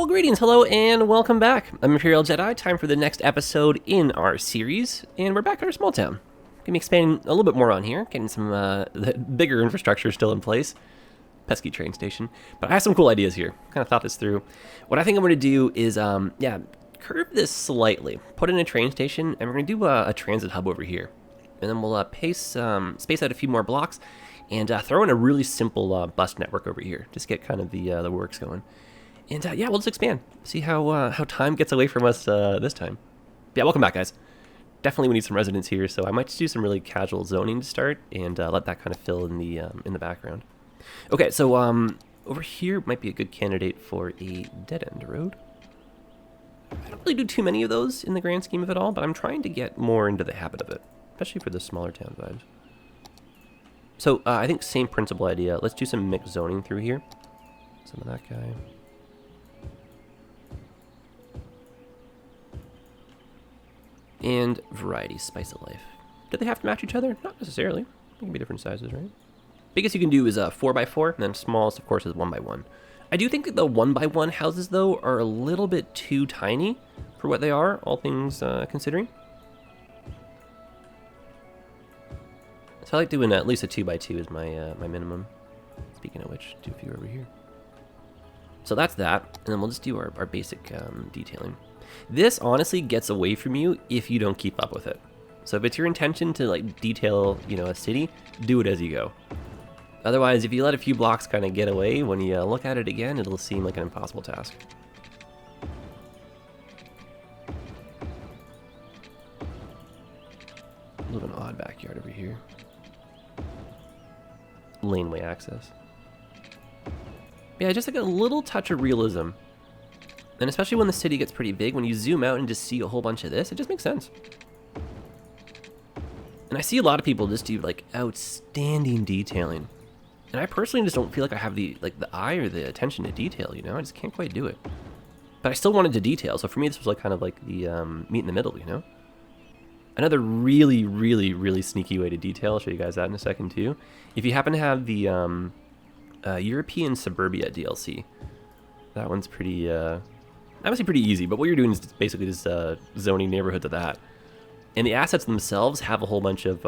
Well, greetings, hello, and welcome back. I'm ImperialJedi, time for the next episode in our series, and we're back in our small town. Gonna be expanding a little bit more on here, getting some the bigger infrastructure still in place. Pesky train station. But I have some cool ideas here. Kind of thought this through. What I think I'm going to do is, curve this slightly. Put in a train station, and we're going to do a transit hub over here. And then we'll space out a few more blocks, and throw in a really simple bus network over here. Just get kind of the works going. And we'll just expand. See how time gets away from us this time. Yeah, welcome back, guys. Definitely we need some residents here, so I might just do some really casual zoning to start, and let that kind of fill in the background. Okay, so over here might be a good candidate for a dead-end road. I don't really do too many of those in the grand scheme of it all, but I'm trying to get more into the habit of it, especially for the smaller town vibes. So I think same principle idea. Let's do some mixed zoning through here. Some of that guy. And variety, spice of life. Do they have to match each other? Not necessarily. They can be different sizes, right? Biggest you can do is 4x4, and then smallest, of course, is 1x1. I do think that the 1x1 houses, though, are a little bit too tiny for what they are, all things considering. So I like doing at least a 2x2 is my minimum. Speaking of which, do a few over here. So that's that, and then we'll just do our basic detailing. This honestly gets away from you if you don't keep up with it. So if it's your intention to like detail, a city, do it as you go. Otherwise, if you let a few blocks kind of get away, when you look at it again, it'll seem like an impossible task. A little bit of an odd backyard over here. Laneway access. Yeah, just like a little touch of realism. And especially when the city gets pretty big, when you zoom out and just see a whole bunch of this, it just makes sense. And I see a lot of people just do like outstanding detailing. And I personally just don't feel like I have the eye or the attention to detail, I just can't quite do it. But I still wanted to detail, so for me this was like kind of like the meet in the middle, Another really, really, really sneaky way to detail, I'll show you guys that in a second too. If you happen to have the European Suburbia DLC, that one's pretty, obviously pretty easy, but what you're doing is basically just zoning neighborhood to that. And the assets themselves have a whole bunch of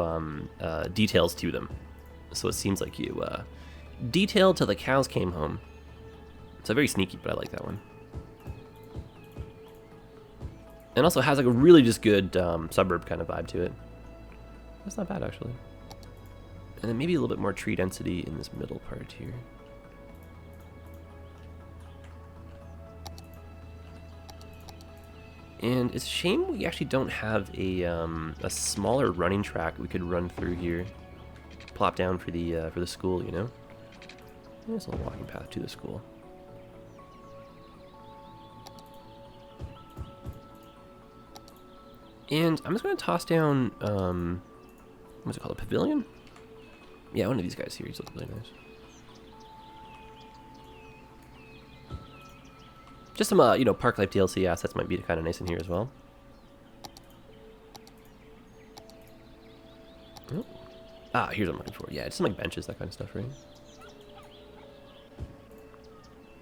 details to them. So it seems like you detailed till the cows came home. It's very sneaky, but I like that one. And also has like a really just good suburb kind of vibe to it. That's not bad, actually. And then maybe a little bit more tree density in this middle part here. And it's a shame we actually don't have a smaller running track we could run through here. Plop down for the school, There's a little walking path to the school. And I'm just going to toss down, what's it called, a pavilion? Yeah, one of these guys here, he's looking really nice. Just some, Park Life DLC assets might be kind of nice in here as well. Oh. Ah, here's what I'm looking for. Yeah, just some like benches, that kind of stuff, right?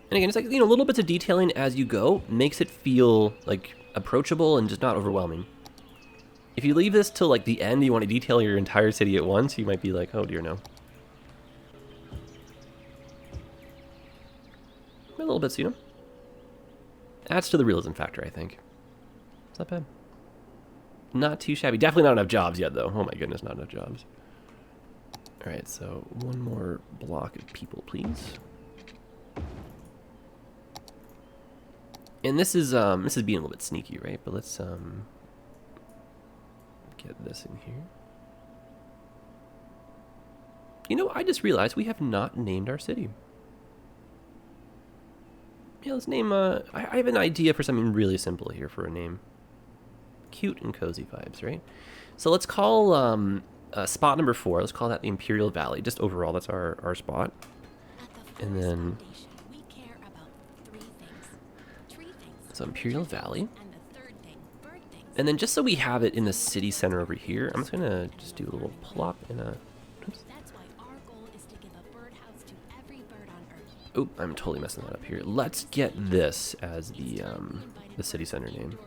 And again, it's like, little bits of detailing as you go makes it feel like approachable and just not overwhelming. If you leave this till like the end, you want to detail your entire city at once, you might be like, oh dear, no. A little bits, Adds to the realism factor, I think. It's not bad. Not too shabby. Definitely not enough jobs yet, though. Oh my goodness, not enough jobs. All right, so one more block of people, please. And this is being a little bit sneaky, right? But let's get this in here. I just realized we have not named our city. Yeah, let's name, I have an idea for something really simple here for a name. Cute and cozy vibes, right? So let's call spot number 4, let's call that the Imperial Valley. Just overall, that's our spot. And then, so Imperial Valley. And then just so we have it in the city center over here, I'm just going to just do a little plop in a... Oops. Oh, I'm totally messing that up here. Let's get this as the city center name.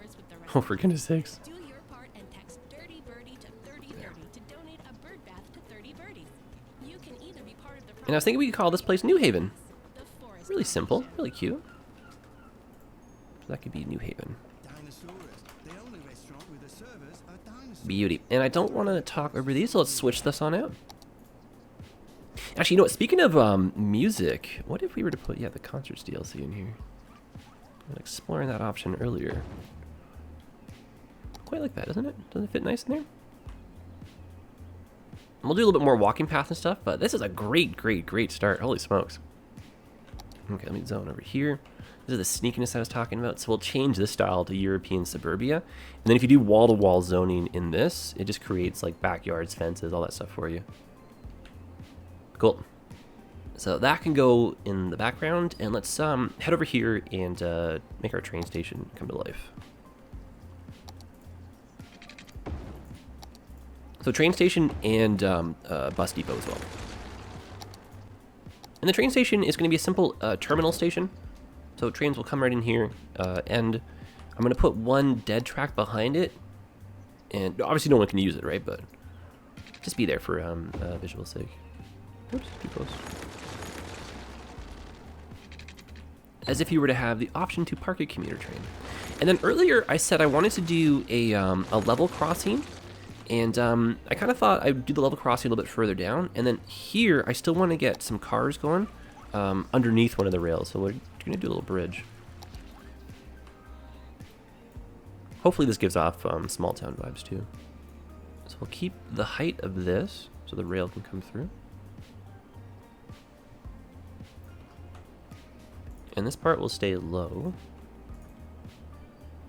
Oh, for goodness sakes. Do your part and text Dirty Birdie to 3030 to donate a bird bath to 30 birdies. You can either be part of the And I was thinking we could call this place New Haven. the forest. Really simple, really cute. So that could be New Haven. Beauty. And I don't want to talk over these, so let's switch this on out. Actually, you know what? Speaking of music, what if we were to put, the concerts DLC in here? I was exploring that option earlier. Quite like that, doesn't it? Doesn't it fit nice in there? And we'll do a little bit more walking path and stuff, but this is a great start. Holy smokes. Okay, let me zone over here. This is the sneakiness I was talking about. So we'll change this style to European suburbia. And then if you do wall-to-wall zoning in this, it just creates like backyards, fences, all that stuff for you. Cool. So that can go in the background. And let's head over here and make our train station come to life. So train station and bus depot as well. And the train station is going to be a simple terminal station. So trains will come right in here, and I'm going to put one dead track behind it. And obviously no one can use it, right? But just be there for visual sake. Oops, too close. As if you were to have the option to park a commuter train. And then earlier I said I wanted to do a level crossing. And I kind of thought I'd do the level crossing a little bit further down. And then here, I still want to get some cars going underneath one of the rails. So we're going to do a little bridge. Hopefully this gives off small town vibes too. So we'll keep the height of this so the rail can come through. And this part will stay low.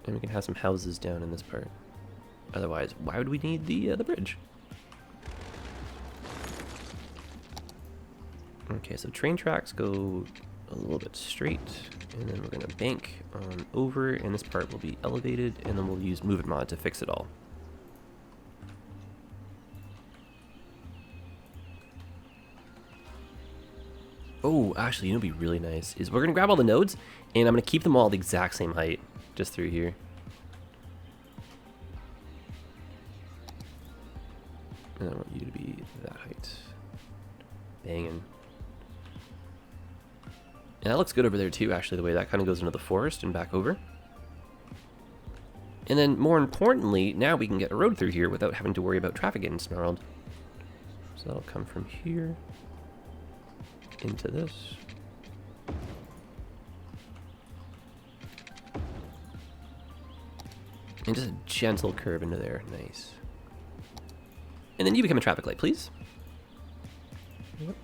And we can have some houses down in this part. Otherwise, why would we need the bridge? Okay, so train tracks go a little bit straight, and then we're gonna bank on over, and this part will be elevated, and then we'll use Move It Mod to fix it all. Oh, actually, you know what'd be really nice is we're gonna grab all the nodes, and I'm gonna keep them all the exact same height, just through here. And I want you to be that height. Banging. And that looks good over there too, actually, the way that kind of goes into the forest and back over. And then, more importantly, now we can get a road through here without having to worry about traffic getting snarled. So that'll come from here into this. And just a gentle curve into there. Nice. And then you become a traffic light, please. Yep.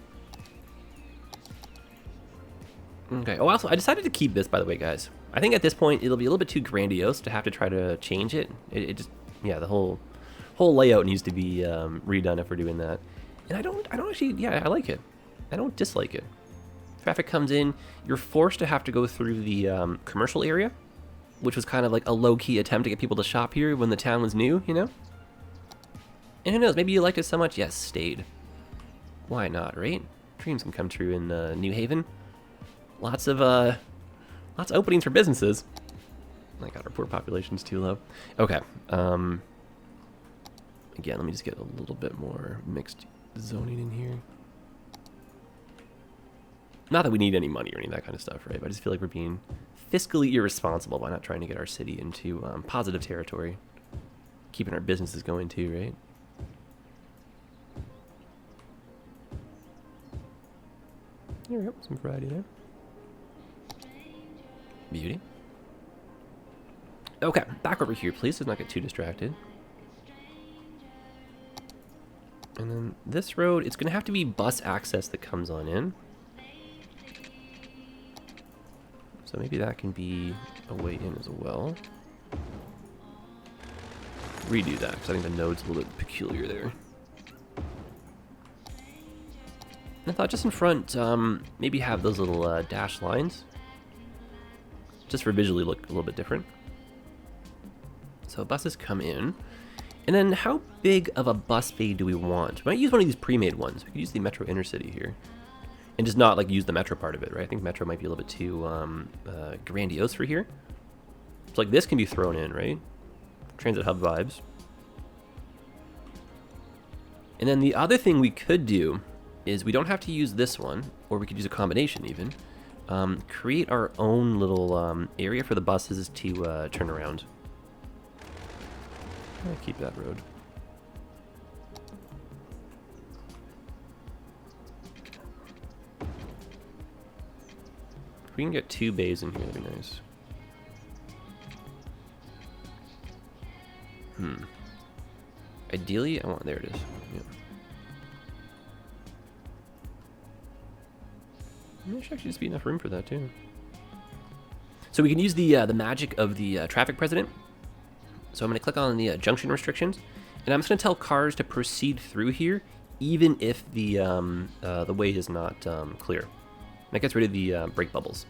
Okay. Oh, also, I decided to keep this, by the way, guys. I think at this point it'll be a little bit too grandiose to have to try to change it. It just, yeah, the whole layout needs to be redone if we're doing that. And I don't actually, yeah, I like it. I don't dislike it. Traffic comes in, you're forced to have to go through the commercial area, which was kind of like a low-key attempt to get people to shop here when the town was new, you know? And who knows, maybe you liked it so much, yes, stayed. Why not, right? Dreams can come true in New Haven. Lots of openings for businesses. My god, our poor population's too low. Okay, again, let me just get a little bit more mixed zoning in here. Not that we need any money or any of that kind of stuff, right? But I just feel like we're being fiscally irresponsible by not trying to get our city into positive territory. Keeping our businesses going too, right? There we go, some variety there. Beauty. Okay, back over here, please. Let's not get too distracted. And then this road, it's going to have to be bus access that comes on in. So maybe that can be a way in as well. Redo that, because I think the node's a little bit peculiar there. And I thought just in front, maybe have those little dash lines. Just for visually look a little bit different. So buses come in. And then how big of a bus bay do we want? We might use one of these pre-made ones. We could use the Metro Intercity here. and just not like use the metro part of it, right? I think metro might be a little bit too grandiose for here. So like this can be thrown in, right? Transit hub vibes. And then the other thing we could do is we don't have to use this one, or we could use a combination even. Create our own little area for the buses to turn around. I'll keep that road. If we can get 2 bays in here, that'd be nice. Ideally, I want, there it is. Yeah. There should actually just be enough room for that too. So we can use the magic of the traffic president. So I'm going to click on the junction restrictions, and I'm just going to tell cars to proceed through here, even if the way is not clear. That gets rid of the brake bubbles.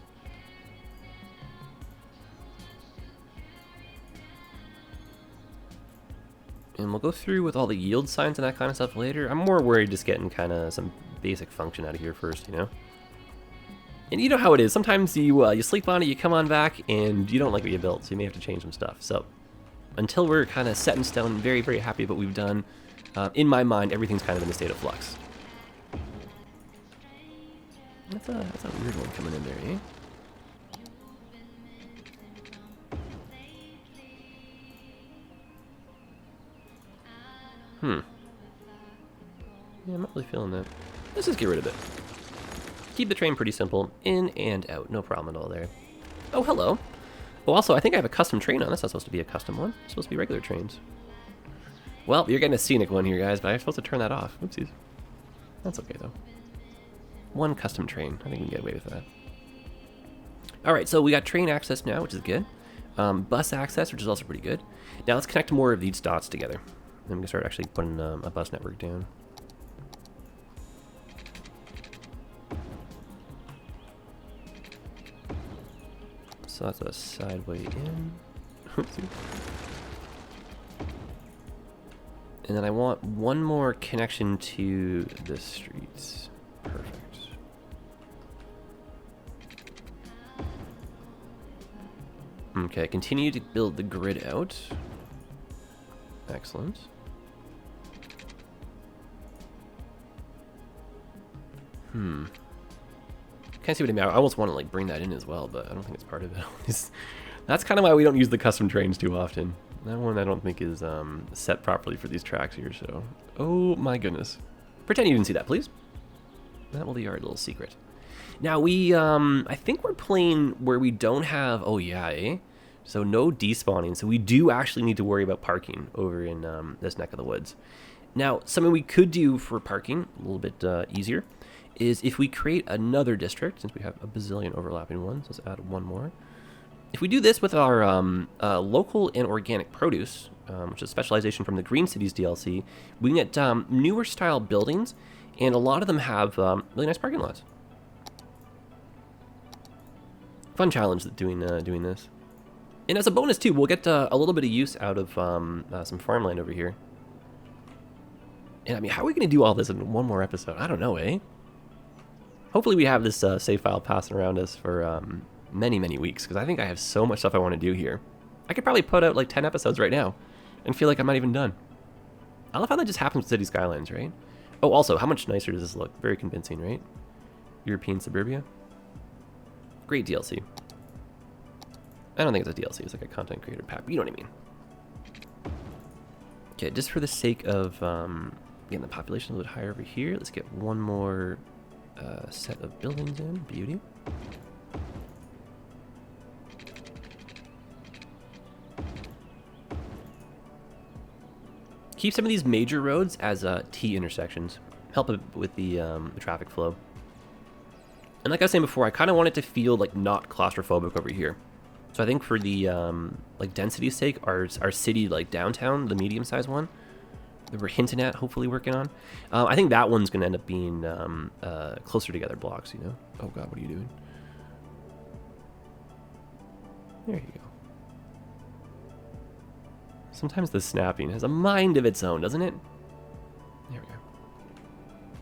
And we'll go through with all the yield signs and that kind of stuff later. I'm more worried just getting kind of some basic function out of here first, you know? And you know how it is. Sometimes you sleep on it, you come on back, and you don't like what you built, so you may have to change some stuff. So until we're kind of set in stone, very, very happy with what we've done, in my mind, everything's kind of in a state of flux. That's a weird one coming in there, eh? Yeah, I'm not really feeling that. Let's just get rid of it. Keep the train pretty simple. In and out. No problem at all there. Oh, hello. Oh, also, I think I have a custom train on. That's not supposed to be a custom one. It's supposed to be regular trains. Well, you're getting a scenic one here, guys, but I'm supposed to turn that off. Oopsies. That's okay, though. One custom train. I think we can get away with that. All right, so we got train access now, which is good. Bus access, which is also pretty good. Now let's connect more of these dots together. I'm going to start actually putting a bus network down. So that's a sideway in. And then I want one more connection to the streets. Perfect. Okay, continue to build the grid out. Excellent. Can't see what I mean. I almost want to like bring that in as well, but I don't think it's part of it. That's kind of why we don't use the custom trains too often. That one I don't think is set properly for these tracks here, so... Oh my goodness. Pretend you didn't see that, please. That will be our little secret. Now we, I think we're playing where we don't have... Oh yeah, eh? So no despawning, so we do actually need to worry about parking over in this neck of the woods. Now, something we could do for parking, a little bit easier, is if we create another district, since we have a bazillion overlapping ones, let's add one more. If we do this with our local and organic produce, which is a specialization from the Green Cities DLC, we can get newer style buildings, and a lot of them have really nice parking lots. Fun challenge doing this. And as a bonus too, we'll get a little bit of use out of some farmland over here. And I mean, how are we going to do all this in one more episode? I don't know, eh? Hopefully we have this save file passing around us for many, many weeks, because I think I have so much stuff I want to do here. I could probably put out like 10 episodes right now and feel like I'm not even done. I love how that just happens with City Skylines, right? Oh, also, how much nicer does this look? Very convincing, right? European suburbia. Great DLC. I don't think it's a DLC, it's like a content creator pack, but you know what I mean. Okay, just for the sake of getting the population a little bit higher over here, let's get one more set of buildings in. Beauty. Keep some of these major roads as T intersections. Help with the traffic flow. And like I was saying before, I kind of want it to feel like not claustrophobic over here. So I think for the like density's sake, our city like downtown, the medium-sized one that we're hinting at, hopefully working on, I think that one's going to end up being closer together blocks, you know? Oh God, what are you doing? There you go. Sometimes the snapping has a mind of its own, doesn't it? There we go.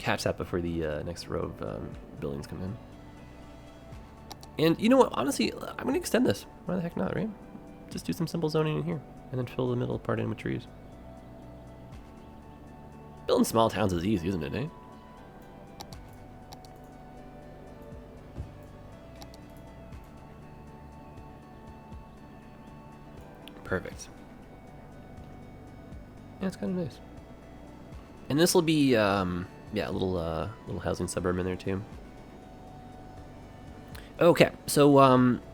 catch that before the next row of buildings come in. And you know what? Honestly, I'm going to extend this. Why the heck not, right? Just do some simple zoning in here, and then fill the middle part in with trees. Building small towns is easy, isn't it, eh? Perfect. Yeah, it's kind of nice. And this will be, yeah, a little housing suburb in there too. Okay, so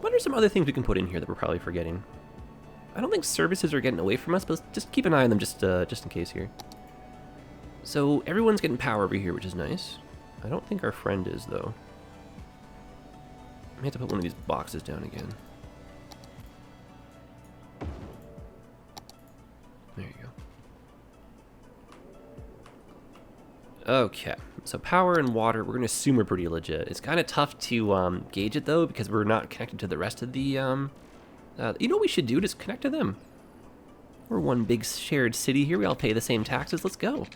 what are some other things we can put in here that we're probably forgetting? I don't think services are getting away from us, but just keep an eye on them just in case here. So everyone's getting power over here, which is nice. I don't think our friend is though. I may have to put one of these boxes down again. There you go. Okay, so power and water, we're going to assume we're pretty legit. It's kind of tough to gauge it, though, because we're not connected to the rest of the... you know what we should do? Just connect to them. We're one big shared city here. We all pay the same taxes. Let's go.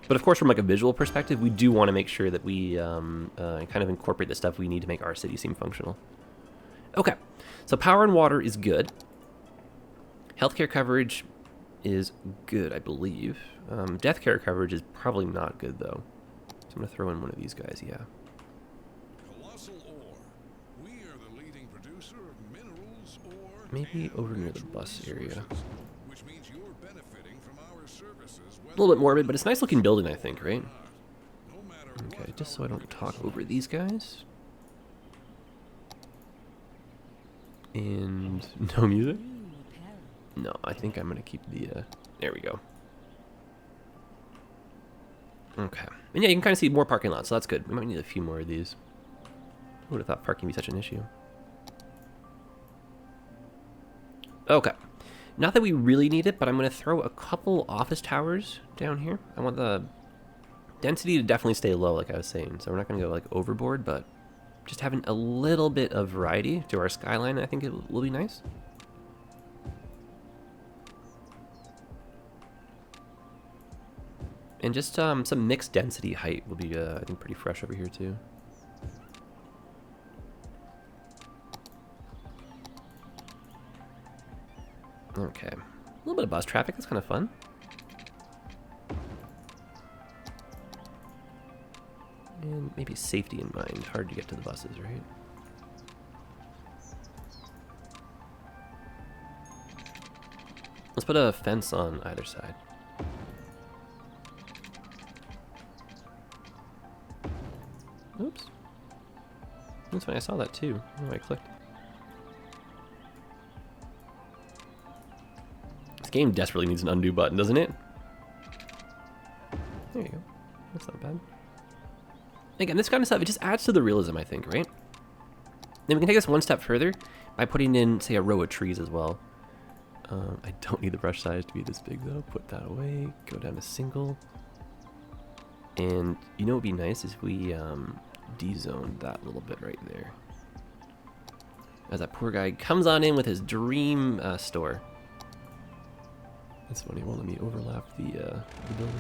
But, of course, from like a visual perspective, we do want to make sure that we kind of incorporate the stuff we need to make our city seem functional. Okay, so power and water is good. Healthcare coverage is good, I believe. Death care coverage is probably not good, though. So I'm going to throw in one of these guys, yeah. Colossal ore. We are the leading producer of minerals, ore, Maybe over near the bus area. which means you're benefiting from our services. A little bit morbid, but it's a nice looking building, I think, right? No matter Okay, just so I don't talk over these guys. And no music? No, I think I'm going to keep the, there we go. Okay. And yeah, you can kind of see more parking lots, so that's good. We might need a few more of these. Who would have thought parking would be such an issue? Okay. Not that we really need it, but I'm going to throw a couple office towers down here. I want the density to definitely stay low, like I was saying. So we're not going to go like overboard, but just having a little bit of variety to our skyline, I think it will be nice. And just some mixed density height will be, I think, pretty fresh over here, too. Okay. A little bit of bus traffic. That's kind of fun. And maybe safety in mind. Hard to get to the buses, right? Let's put a fence on either side. Oops. That's funny, I saw that too. Oh, I clicked. This game desperately needs an undo button, doesn't it? There you go. That's not bad. Again, this kind of stuff, it just adds to the realism, I think, right? Then we can take this one step further by putting in, say, a row of trees as well. I don't need the brush size to be this big, though. Put that away. Go down to single. And you know what would be nice is if we de-zoned that little bit right there. As that poor guy comes on in with his dream store. That's funny, it won't let me overlap the building.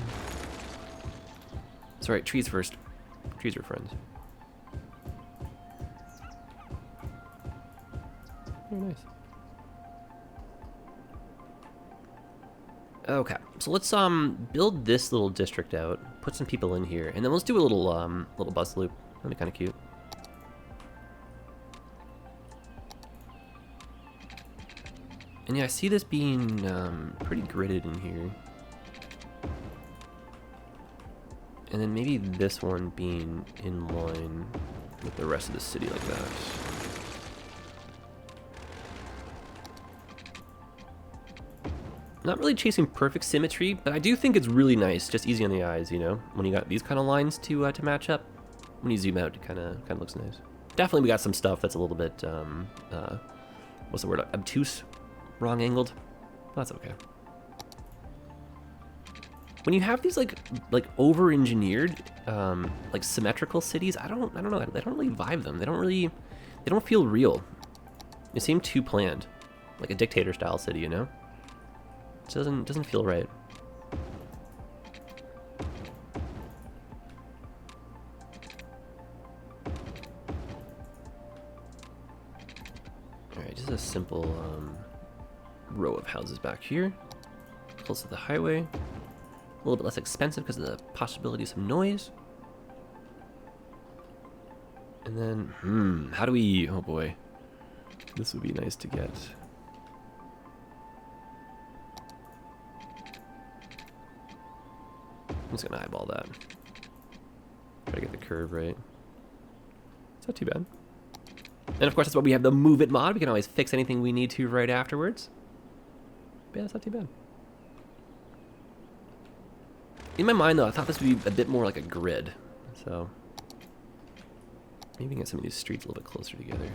It's alright, trees first. Trees are friends. Very nice. Okay, so let's build this little district out, put some people in here, and then let's do a little little bus loop. That'd be kind of cute. And yeah, I see this being pretty gridded in here. And then maybe this one being in line with the rest of the city like that. Not really chasing perfect symmetry, but I do think it's really nice, just easy on the eyes, you know, when you got these kind of lines to match up. When you zoom out, it kind of looks nice. Definitely, we got some stuff that's a little bit, what's the word? Obtuse, wrong angled. That's okay. When you have these like over-engineered, like symmetrical cities, I don't know. They don't really vibe them. They don't feel real. They seem too planned, like a dictator-style city, you know. It doesn't feel right. a simple row of houses back here, close to the highway. A little bit less expensive because of the possibility of some noise. And then, how do we... Oh boy. This would be nice to get. I'm just gonna eyeball that. Try to get the curve right. It's not too bad. And of course, that's why we have the Move It mod. We can always fix anything we need to right afterwards. But yeah, it's not too bad. In my mind, though, I thought this would be a bit more like a grid. So maybe we can get some of these streets a little bit closer together.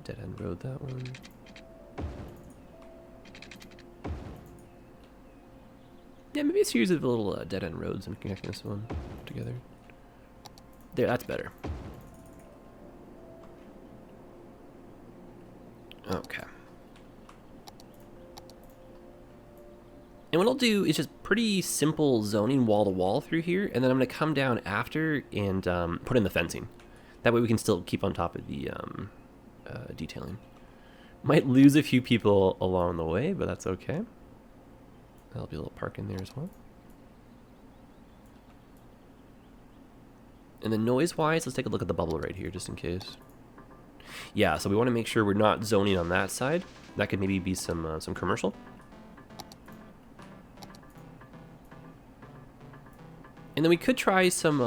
Dead end road, that one. Yeah, maybe a series of little dead end roads and connecting this one together. There, that's better. Okay. And what I'll do is just pretty simple zoning wall to wall through here, and then I'm going to come down after and put in the fencing. That way we can still keep on top of the detailing. Might lose a few people along the way, but that's okay. There'll be a little park in there as well. And then noise-wise, let's take a look at the bubble right here, just in case. Yeah, so we want to make sure we're not zoning on that side. That could maybe be some commercial. And then we could try some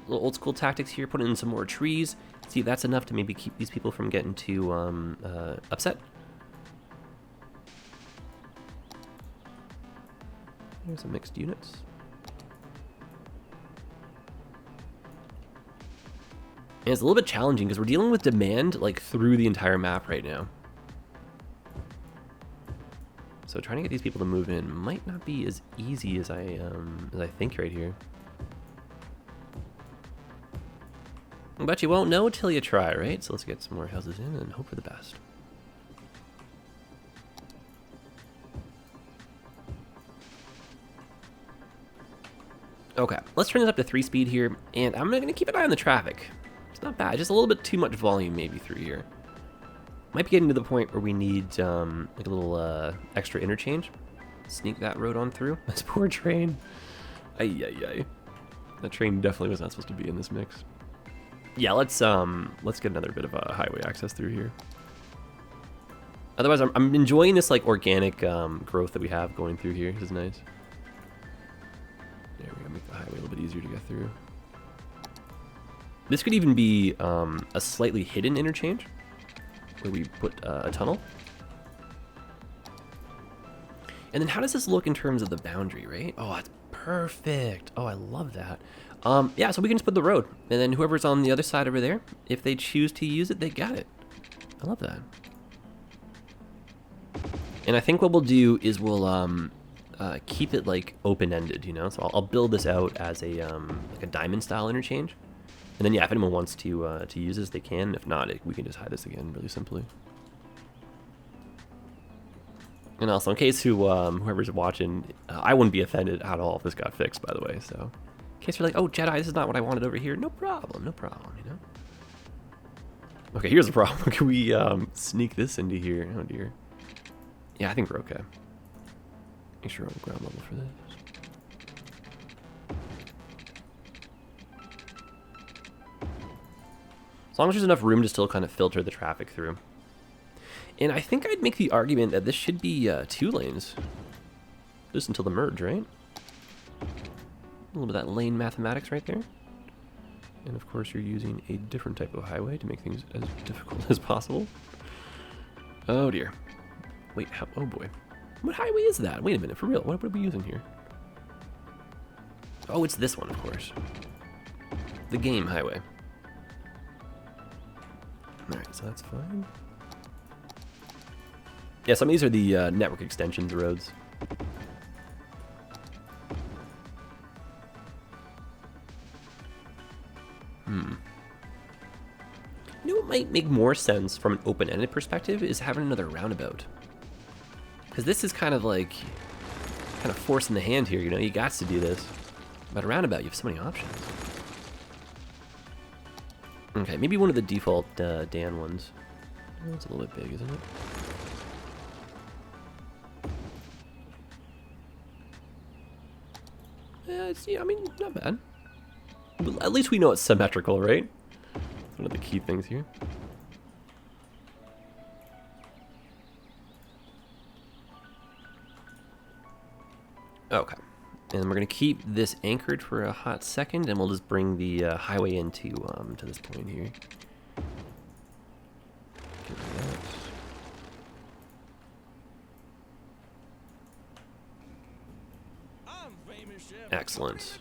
little old school tactics here, put in some more trees. See if that's enough to maybe keep these people from getting too upset. There's some mixed units. And it's a little bit challenging because we're dealing with demand like through the entire map right now. So trying to get these people to move in might not be as easy as I think right here. But you won't know till you try, right? So let's get some more houses in and hope for the best. Okay, let's turn this up to 3 speed here, and I'm gonna keep an eye on the traffic. It's not bad, just a little bit too much volume maybe through here. Might be getting to the point where we need like a little extra interchange. Sneak that road on through. This poor train. Ay, ay, ay. That train definitely was not supposed to be in this mix. Yeah, let's get another bit of a highway access through here. Otherwise, I'm enjoying this like organic growth that we have going through here. This is nice. There we go, make the highway a little bit easier to get through. This could even be a slightly hidden interchange where we put a tunnel. And then how does this look in terms of the boundary, right? Oh, it's perfect. Oh, I love that. Yeah, so we can just put the road, and then whoever's on the other side over there, if they choose to use it, they got it. I love that. And I think what we'll do is we'll keep it like open-ended, you know. So I'll build this out as a like a diamond-style interchange, and then yeah, if anyone wants to use this, they can. If not, we can just hide this again really simply. And also, in case whoever's watching, I wouldn't be offended at all if this got fixed, by the way. So, in case you're like, oh, Jedi, this is not what I wanted over here. No problem, you know. Okay, here's the problem. Can we sneak this into here? Oh dear. Yeah, I think we're okay. Make sure we're on ground level for this. As long as there's enough room to still kind of filter the traffic through. And I think I'd make the argument that this should be 2 lanes. Just until the merge, right? A little bit of that lane mathematics right there. And of course you're using a different type of highway to make things as difficult as possible. Oh dear. Wait, oh boy. What highway is that? Wait a minute, for real, what are we using here? Oh, it's this one, of course. The game highway. Alright, so that's fine. Yeah, some of these are the network extensions roads. You know what might make more sense from an open-ended perspective is having another roundabout. Because this is kind of forcing the hand here, you know, you got to do this. But a roundabout, you have so many options. Okay, maybe one of the default Dan ones. That's a little bit big, isn't it? Yeah, it's, yeah, I mean, not bad. But at least we know it's symmetrical, right? That's one of the key things here. Okay. And we're going to keep this anchored for a hot second, and we'll just bring the highway into to this point here. Get rid of that. Excellent.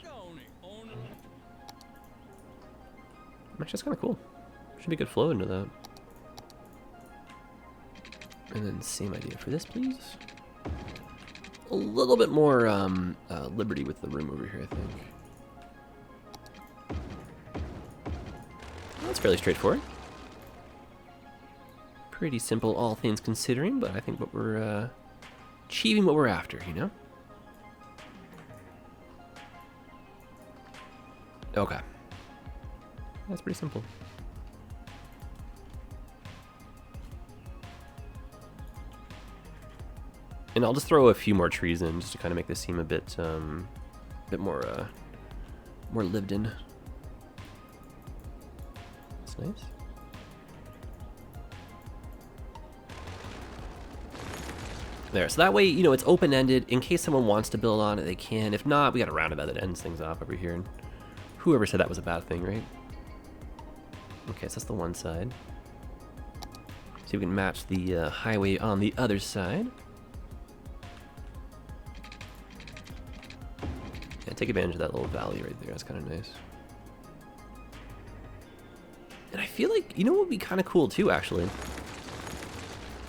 Actually, that's kind of cool. Should be good flow into that. And then same idea for this, please. A little bit more liberty with the room over here, I think. Well, that's fairly straightforward. Pretty simple, all things considering, but I think what we're achieving what we're after, you know? Okay. That's pretty simple. And I'll just throw a few more trees in just to kind of make this seem a bit more more lived in. That's nice. There, so that way, you know, it's open-ended. In case someone wants to build on it, they can. If not, we got a roundabout that ends things off over here. And whoever said that was a bad thing, right? Okay, so that's the one side. So we can match the highway on the other side. Yeah, take advantage of that little valley right there. That's kind of nice. And I feel like, you know what would be kind of cool too, actually?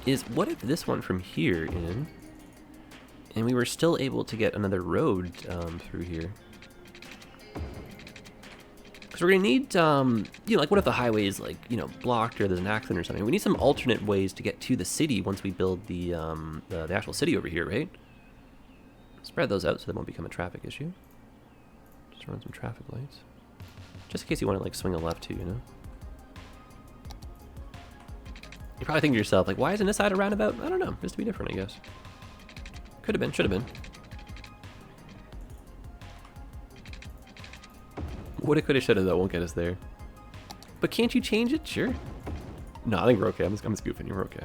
Is what if this one from here in, and we were still able to get another road through here? Because we're going to need, you know, like what if the highway is like, you know, blocked or there's an accident or something? We need some alternate ways to get to the city once we build the actual city over here, right? Spread those out so they won't become a traffic issue. Just run some traffic lights. Just in case you want to like swing a left too, you know? You're probably thinking to yourself, like, why isn't this side a roundabout? I don't know, just to be different, I guess. Could have been, should have been. Woulda, coulda, shoulda, though, won't get us there. But can't you change it? Sure. No, I think we're okay. I'm just goofing. You're okay.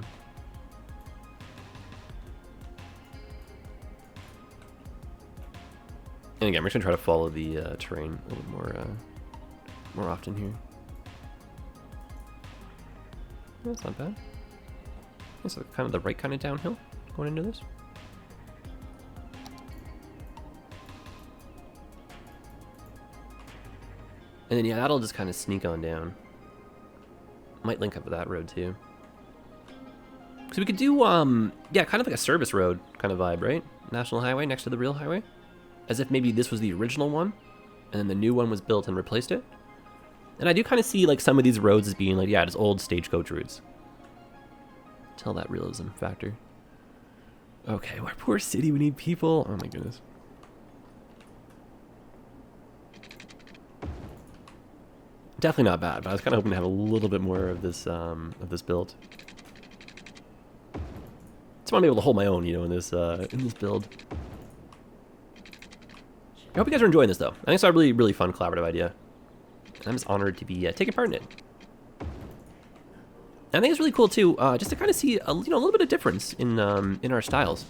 And again, we're just gonna try to follow the terrain a little more often here. That's not bad. That's kind of the right kind of downhill going into this. And then, yeah, that'll just kind of sneak on down. Might link up with that road, too. Because we could do, yeah, kind of like a service road kind of vibe, right? National highway next to the real highway. As if maybe this was the original one, and then the new one was built and replaced it. And I do kind of see, like, some of these roads as being, like, yeah, just old stagecoach routes. Tell that realism factor. Okay, our poor city, we need people. Oh, my goodness. Definitely not bad, but I was kind of hoping to have a little bit more of this build. Just want to be able to hold my own, you know, in this build. I hope you guys are enjoying this, though. I think it's a really, really fun collaborative idea. And I'm just honored to be taking part in it. And I think it's really cool too, just to kind of see a little bit of difference in our styles.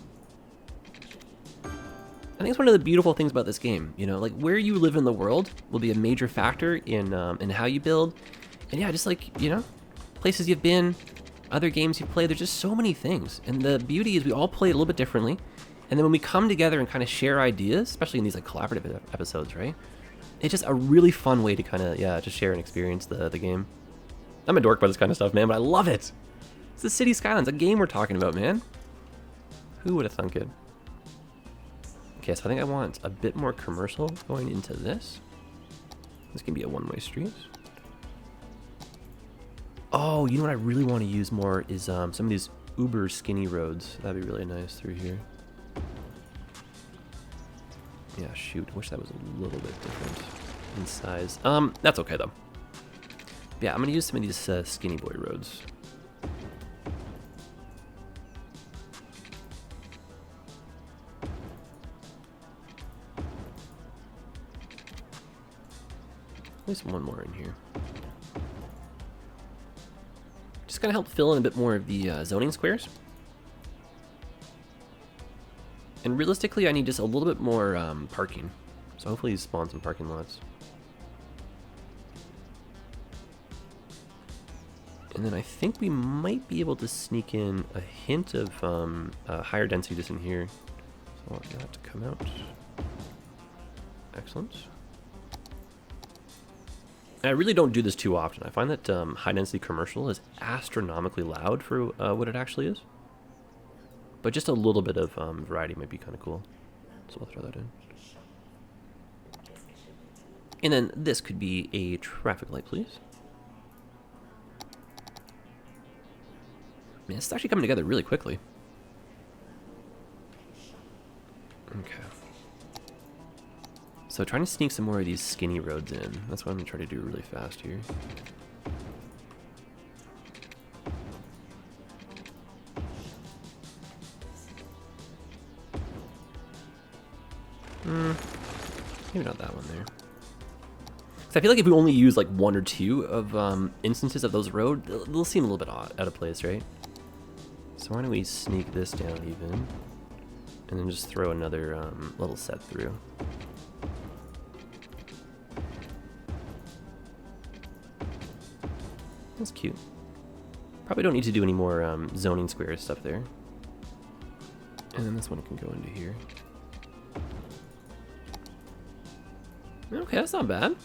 I think it's one of the beautiful things about this game. You know, like where you live in the world will be a major factor in how you build. And yeah, just like, you know, places you've been, other games you've played. There's just so many things. And the beauty is we all play it a little bit differently. And then when we come together and kind of share ideas, especially in these like collaborative episodes, right? It's just a really fun way to kind of, yeah, just share and experience the game. I'm a dork about this kind of stuff, man, but I love it. It's the City Skylines, a game we're talking about, man. Who would have thunk it? Okay, so I think I want a bit more commercial going into this. This can be a one-way street. Oh, you know what I really want to use more is some of these uber skinny roads. That'd be really nice through here. Yeah, shoot. Wish that was a little bit different in size. That's okay, though. Yeah, I'm going to use some of these skinny boy roads. At least one more in here. Just gonna help fill in a bit more of the zoning squares. And realistically, I need just a little bit more parking. So hopefully these spawn some parking lots. And then I think we might be able to sneak in a hint of higher density just in here. So I want that to come out. Excellent. And I really don't do this too often. I find that high density commercial is astronomically loud for what it actually is. But just a little bit of variety might be kind of cool. So we'll throw that in. And then this could be a traffic light, please. Man, this is actually coming together really quickly. Okay. So trying to sneak some more of these skinny roads in. That's what I'm going to try to do really fast here. Maybe not that one there. So I feel like if we only use like one or two of instances of those roads, they'll seem a little bit odd, out of place, right? So why don't we sneak this down even, and then just throw another little set through. That's cute. Probably don't need to do any more zoning square stuff there. And then this one can go into here. Okay, that's not bad.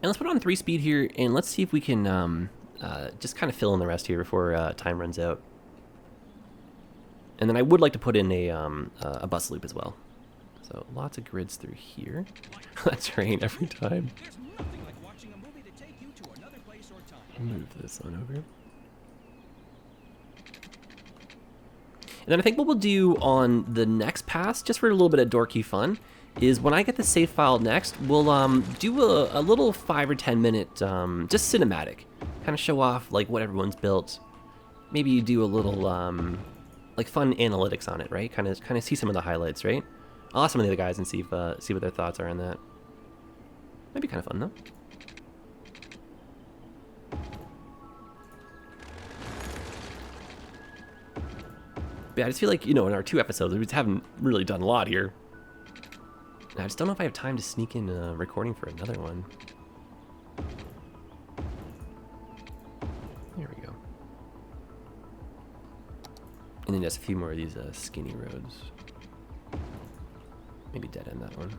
And let's put on 3-speed here, and let's see if we can just kind of fill in the rest here before time runs out. And then I would like to put in a bus loop as well. So lots of grids through here. That's rain every time. Move this on over. And then I think what we'll do on the next pass, just for a little bit of dorky fun, is when I get the save file next, we'll do a little 5 or 10 minute just cinematic. Kind of show off like what everyone's built. Maybe you do a little like fun analytics on it, right? Kind of see some of the highlights, right? I'll ask some of the other guys and see what their thoughts are on that. Might be kind of fun though. But I just feel like, you know, in our 2 episodes, we just haven't really done a lot here. And I just don't know if I have time to sneak in a recording for another one. There we go. And then just a few more of these skinny roads. Maybe dead end that one.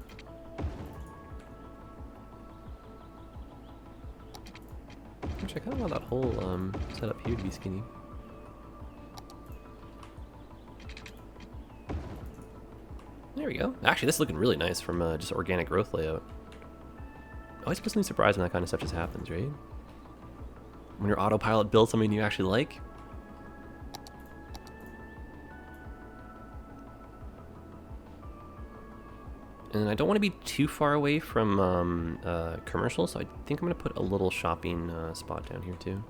Actually, I kind of want that whole setup here to be skinny. There we go. Actually, this is looking really nice from just organic growth layout. Always pleasantly surprised when that kind of stuff just happens, right? When your autopilot builds something you actually like. And I don't want to be too far away from commercial, so I think I'm going to put a little shopping spot down here too.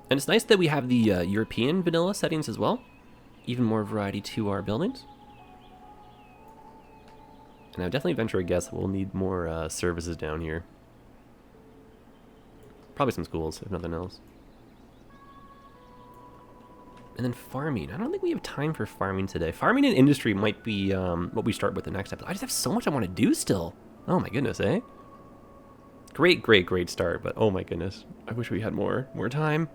And it's nice that we have the European vanilla settings as well. Even more variety to our buildings. And I would definitely venture a guess that we'll need more services down here. Probably some schools, if nothing else. And then farming. I don't think we have time for farming today. Farming and industry might be what we start with the next episode. I just have so much I want to do still. Oh my goodness, eh? Great, great, great start, but oh my goodness. I wish we had more time.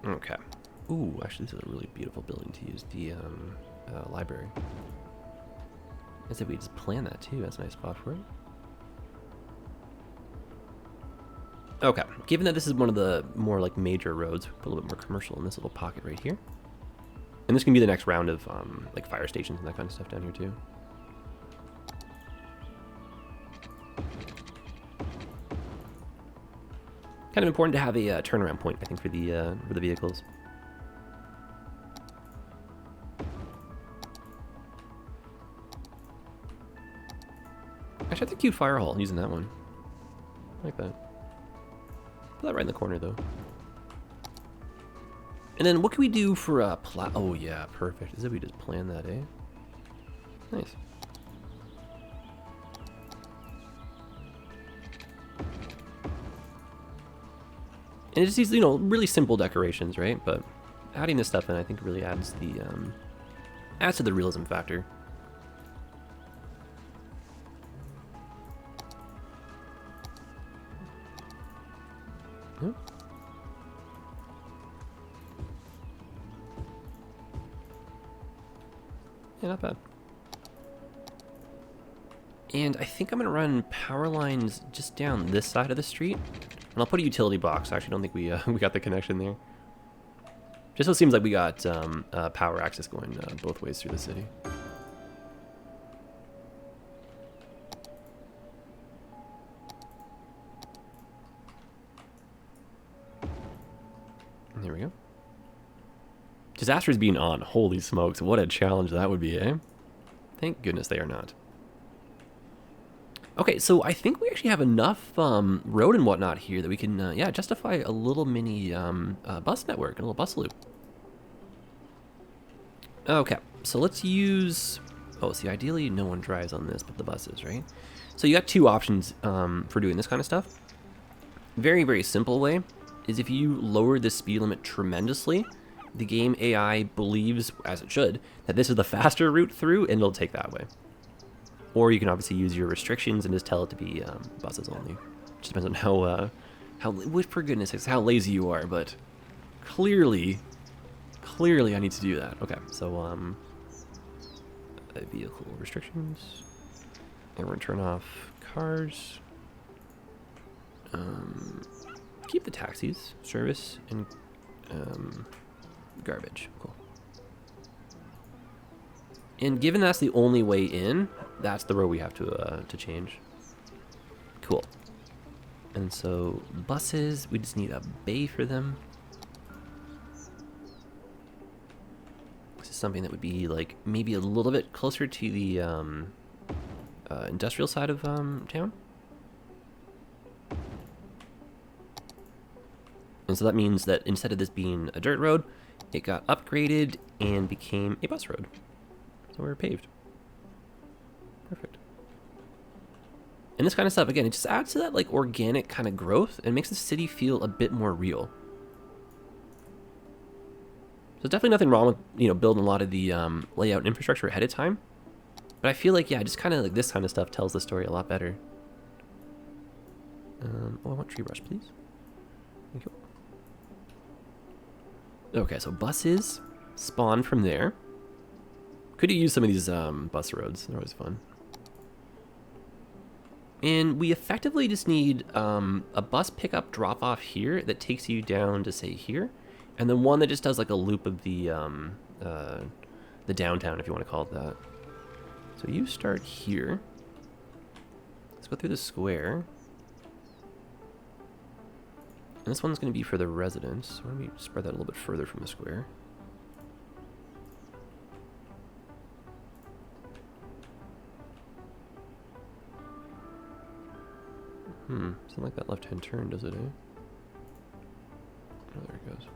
Okay. Ooh, actually, this is a really beautiful building to use, the library. I said we just plan that too. That's a nice spot for it. Okay, given that this is one of the more like major roads, put a little bit more commercial in this little pocket right here. And this can be the next round of like fire stations and that kind of stuff down here too. Kind of important to have a turnaround point, I think, for the vehicles. Actually, that's a cute fire hall, using that one. I like that. Put that right in the corner, though. And then what can we do for a oh, yeah, perfect. As if we just planned that, eh? Nice. And it's these, you know, really simple decorations, right? But adding this stuff in, I think, really adds to the realism factor. Hmm. Yeah, not bad. And I think I'm gonna run power lines just down this side of the street. And I'll put a utility box. I actually don't think we we got the connection there. Just so it seems like we got power access going both ways through the city. And there we go. Disasters being on. Holy smokes, what a challenge that would be, eh? Thank goodness they are not. Okay, so I think we actually have enough road and whatnot here that we can, yeah, justify a little mini bus network, a little bus loop. Okay, so let's use... Oh, see, ideally no one drives on this but the buses, right? So you got two options for doing this kind of stuff. Very, very simple way is if you lower the speed limit tremendously, the game AI believes, as it should, that this is the faster route through and it'll take that way. Or you can obviously use your restrictions and just tell it to be buses only. Just depends on how for goodness sakes, how lazy you are, but clearly I need to do that. Okay, so vehicle restrictions. And we're gonna turn off cars. Keep the taxis, service, and garbage. Cool. And given that's the only way in, that's the road we have to change. Cool. And so buses, we just need a bay for them. This is something that would be like maybe a little bit closer to the industrial side of town. And so that means that instead of this being a dirt road, it got upgraded and became a bus road. So we're paved. Perfect. And this kind of stuff, again, it just adds to that like organic kind of growth and makes the city feel a bit more real. So definitely nothing wrong with, you know, building a lot of the layout and infrastructure ahead of time. But I feel like, yeah, just kind of like this kind of stuff tells the story a lot better. Oh, I want tree brush, please. Thank you. Okay, so buses spawn from there. Could you use some of these bus roads? They're always fun. And we effectively just need a bus pickup drop off here that takes you down to say here, and then one that just does like a loop of the downtown, if you want to call it that. So you start here. Let's go through the square. And this one's going to be for the residents. Why don't we spread that a little bit further from the square? Something like that left-hand turn, does it, eh? Oh, there it goes.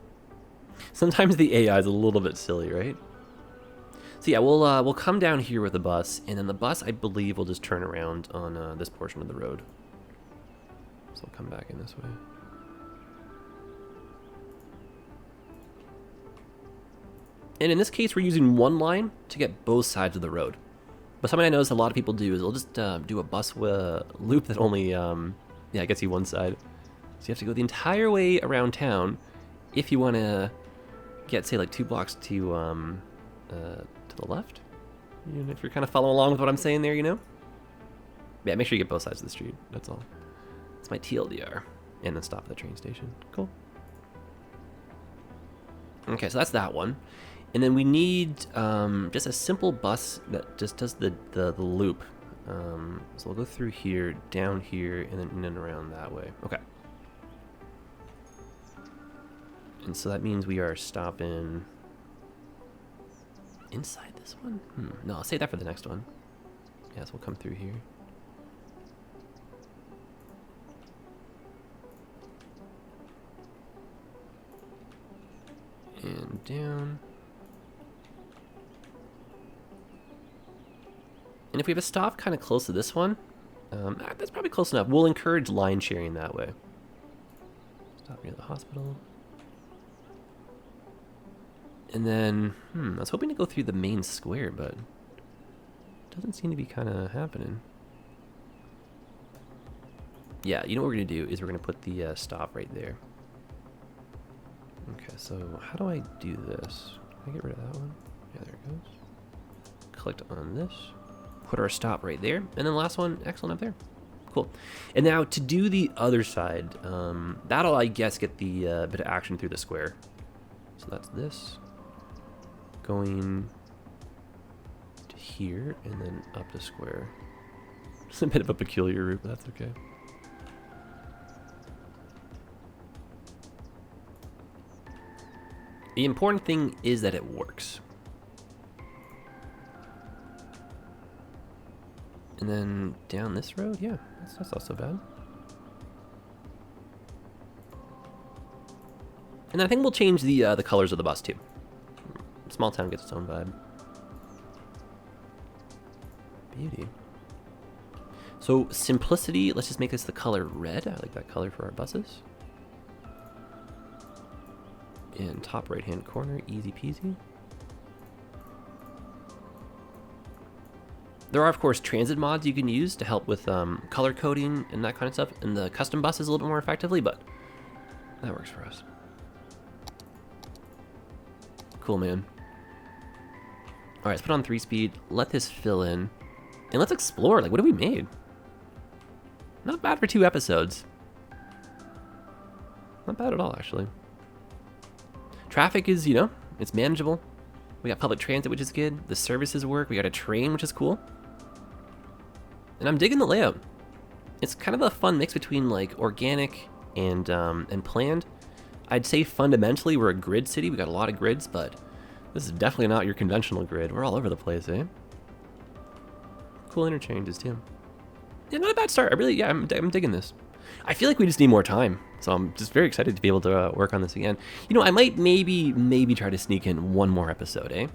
Sometimes the AI is a little bit silly, right? So yeah, we'll come down here with the bus, and then the bus, I believe, will just turn around on this portion of the road. So we'll come back in this way. And in this case, we're using one line to get both sides of the road. But something I noticed a lot of people do is they'll just do a bus loop that only, yeah, gets you one side. So you have to go the entire way around town if you want to get, say, like 2 blocks to the left. You know, if you're kind of following along with what I'm saying there, you know? Yeah, make sure you get both sides of the street. That's all. It's my TLDR. And then stop at the train station. Cool. Okay, so that's that one. And then we need just a simple bus that just does the loop. So we'll go through here, down here, and then in and around that way. Okay. And so that means we are stopping inside this one? No, I'll save that for the next one. Yes, we'll come through here. And down. And if we have a stop kind of close to this one, that's probably close enough. We'll encourage line sharing that way. Stop near the hospital. And then, I was hoping to go through the main square, but it doesn't seem to be kind of happening. Yeah, you know what we're going to do is we're going to put the stop right there. Okay, so how do I do this? Can I get rid of that one? Yeah, there it goes. Click on this. Put our stop right there. And then the last one, excellent, up there. Cool. And now to do the other side, that'll, I guess, get the bit of action through the square. So that's this. Going to here and then up the square. It's a bit of a peculiar route, but that's okay. The important thing is that it works. And then down this road, yeah, that's not so bad. And I think we'll change the colors of the bus too. Small town gets its own vibe. Beauty. So simplicity, let's just make this the color red. I like that color for our buses. In top right hand corner, easy peasy. There are, of course, transit mods you can use to help with color coding and that kind of stuff, and the custom buses a little bit more effectively, but that works for us. Cool, man. All right, let's put on 3-speed, let this fill in, and let's explore. Like, what have we made? Not bad for 2 episodes. Not bad at all, actually. Traffic is, you know, it's manageable. We got public transit, which is good. The services work. We got a train, which is cool. And I'm digging the layout. It's kind of a fun mix between like organic and planned. I'd say fundamentally we're a grid city. We got a lot of grids, but this is definitely not your conventional grid. We're all over the place, eh? Cool interchanges too. Yeah, not a bad start. I'm digging this. I feel like we just need more time, so I'm just very excited to be able to work on this again. You know, I might maybe try to sneak in one more episode, eh?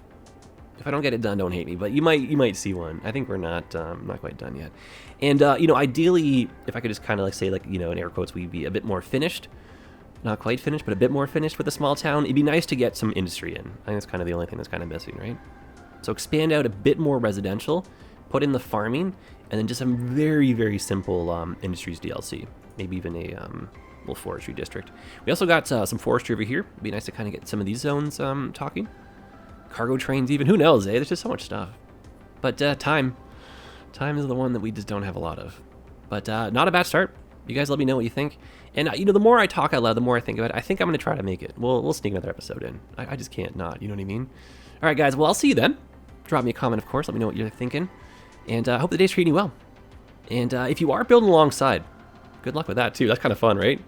If I don't get it done, don't hate me, but you might see one. I think we're not quite done yet. And you know, ideally, if I could just kind of like say, like, you know, in air quotes, we'd be a bit more finished. Not quite finished, but a bit more finished with a small town. It'd be nice to get some industry in. I think that's kind of the only thing that's kind of missing, right? So expand out a bit more residential, put in the farming, and then just some very, very simple industries DLC. Maybe even a little forestry district. We also got some forestry over here. It'd be nice to kind of get some of these zones talking. Cargo trains even. Who knows, eh? There's just so much stuff. But time is the one that we just don't have a lot of. But not a bad start. You guys let me know what you think. And you know, the more I talk out loud, the more I think about it. I think I'm going to try to make it. We'll sneak another episode in. I just can't not. You know what I mean? All right, guys. Well, I'll see you then. Drop me a comment, of course. Let me know what you're thinking. And I hope the day's treating you well. And if you are building alongside, good luck with that too. That's kind of fun, right?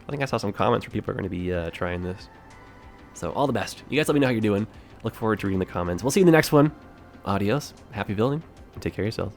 I think I saw some comments where people are going to be trying this. So all the best. You guys let me know how you're doing. Look forward to reading the comments. We'll see you in the next one. Adios. Happy building. And take care of yourselves.